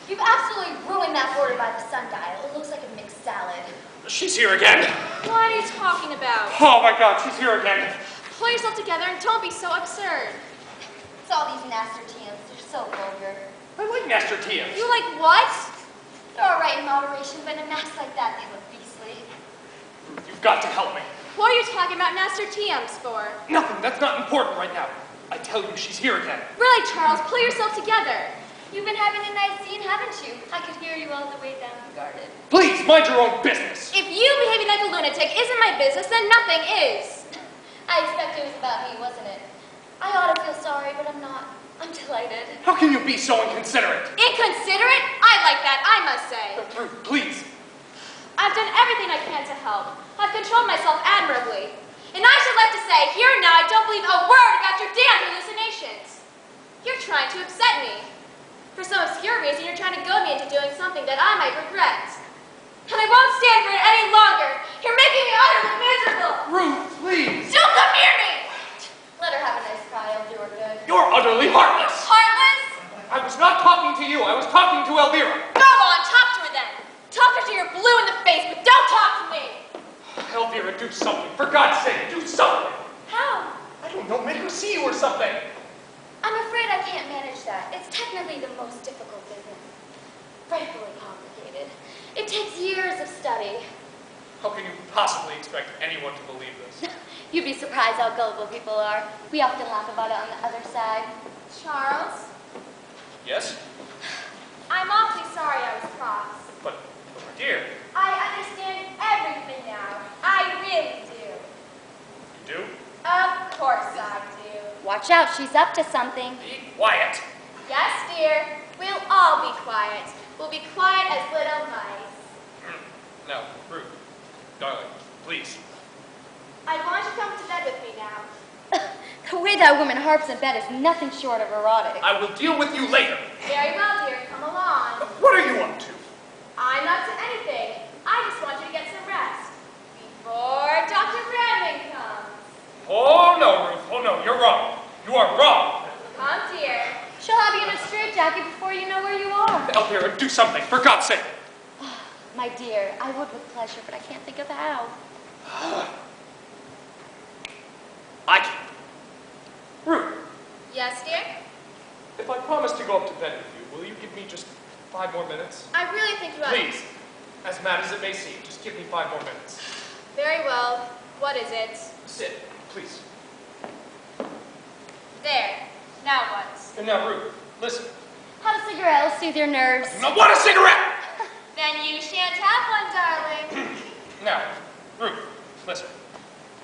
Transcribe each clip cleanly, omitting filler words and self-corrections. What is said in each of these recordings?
You've absolutely ruined that border by the sundial. It looks like a mixed salad. She's here again. What are you talking about? Oh my God, she's here again. Pull yourself together and don't be so absurd. It's all these nasturtiums. They're so vulgar. I like nasturtiums. You like what? They're all right in moderation, but in a mass like that, they look beastly. Ruth, you've got to help me. What are you talking about nasturtiums for? Nothing, that's not important right now. I tell you, she's here again. Really, Charles, pull yourself together. You've been having a nice scene, haven't you? I could hear you all the way down the garden. Please, mind your own business. If you behaving like a lunatic isn't my business, then nothing is. I expect it was about me, wasn't it? I ought to feel sorry, but I'm not. I'm delighted. How can you be so inconsiderate? Inconsiderate? I like that, I must say. Ruth, please. I've done everything I can to help. I've controlled myself admirably. And I should like to say, here and now, I don't believe a word about your damn hallucinations. You're trying to upset me. For some obscure reason, you're trying to goad me into doing something that I might regret. And I won't stand for it any longer. You're making me utterly miserable. Ruth, please. Don't come near me! Let her have a nice cry, I'll do her good. You're utterly heartless. Heartless? I was not talking to you. I was talking to Elvira. Go on, talk to her then. Talk her till you're blue in the face, but don't talk to me. Elvira, do something. For God's sake, do something. How? I don't know, make her see you or something. I'm afraid I can't manage that. It's technically the most difficult business. Frightfully complicated. It takes years of study. How can you possibly expect anyone to believe this? You'd be surprised how gullible people are. We often laugh about it on the other side. Charles, Yes? I'm awfully sorry I was cross. But my dear, I understand everything now. I really do. you do? Of course I do. Watch out, she's up to something. Be quiet. Yes, dear. We'll all be quiet. We'll be quiet as little mice. No, Ruth, darling, please. I want you to come to bed with me now. The way that woman harps in bed is nothing short of erotic. I will deal with you later. Very well, dear. Come along. What are you up to? I'm not to anything. I just want you to get some rest. Before Dr. Brandon comes. Oh, no, Ruth. Oh, no, you're wrong. You are wrong. Come, dear. She'll have you in a straitjacket before you know where you are. Elvira, do something, for God's sake. My dear, I would with pleasure, but I can't think of how. I can't. Ruth, Yes, dear? if I promise to go up to bed with you, will you give me just 5 more minutes? I really think you ought to... Please, as mad as it may seem, just give me 5 more minutes. Very well. What is it? Sit, please. There. Now what? And now, Ruth, listen. Have a cigarette, it'll soothe your nerves. I do not want a cigarette! Then you shan't have one, darling. Now, Ruth, listen.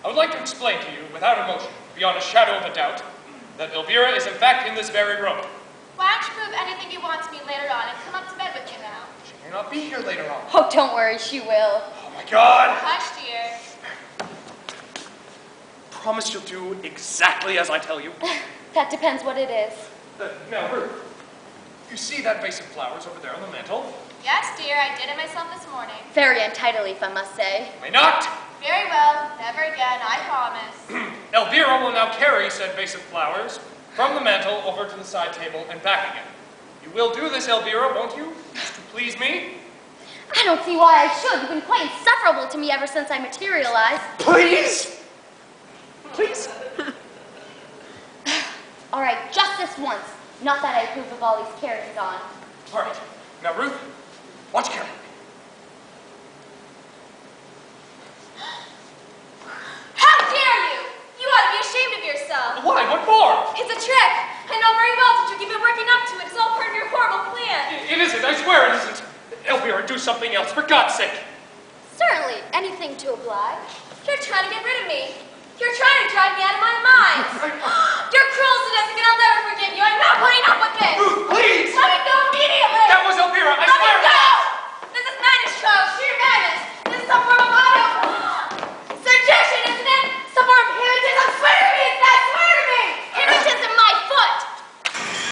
I would like to explain to you, without emotion, beyond a shadow of a doubt, that Elvira is in fact in this very room. Why don't you prove anything you want to me later on and come up to bed with me now? She may not be here later on. Oh, don't worry, she will. Oh my God! Hush, dear. Promise you'll do exactly as I tell you. That depends what it is. Now, Ruth, you see that vase of flowers over there on the mantel? Yes, dear. I did it myself this morning. Very untidy, if I must say. May not! Very well. Never again, I promise. Elvira will now carry said vase of flowers from the mantel over to the side table and back again. You will do this, Elvira, won't you? Just to please me? I don't see why I should. You've been quite insufferable to me ever since I materialized. Please? Please? All right, just this once. Not that I approve of all these carryings-on. All right. Now, Ruth, watch carefully. How dare you! You ought to be ashamed of yourself. Why? What for? It's a trick. I know very well that you've been working up to it. It's all part of your horrible plan. It isn't. I swear it isn't. Elvira, do something else, for God's sake. Certainly, anything to oblige. You're trying to get rid of me. You're trying to drive me out of my mind. You're cruel, sadistic, and I'll never forgive you. I'm not putting up with this. Ruth, please! Let me go immediately. That was Elvira, I Let me swear. go.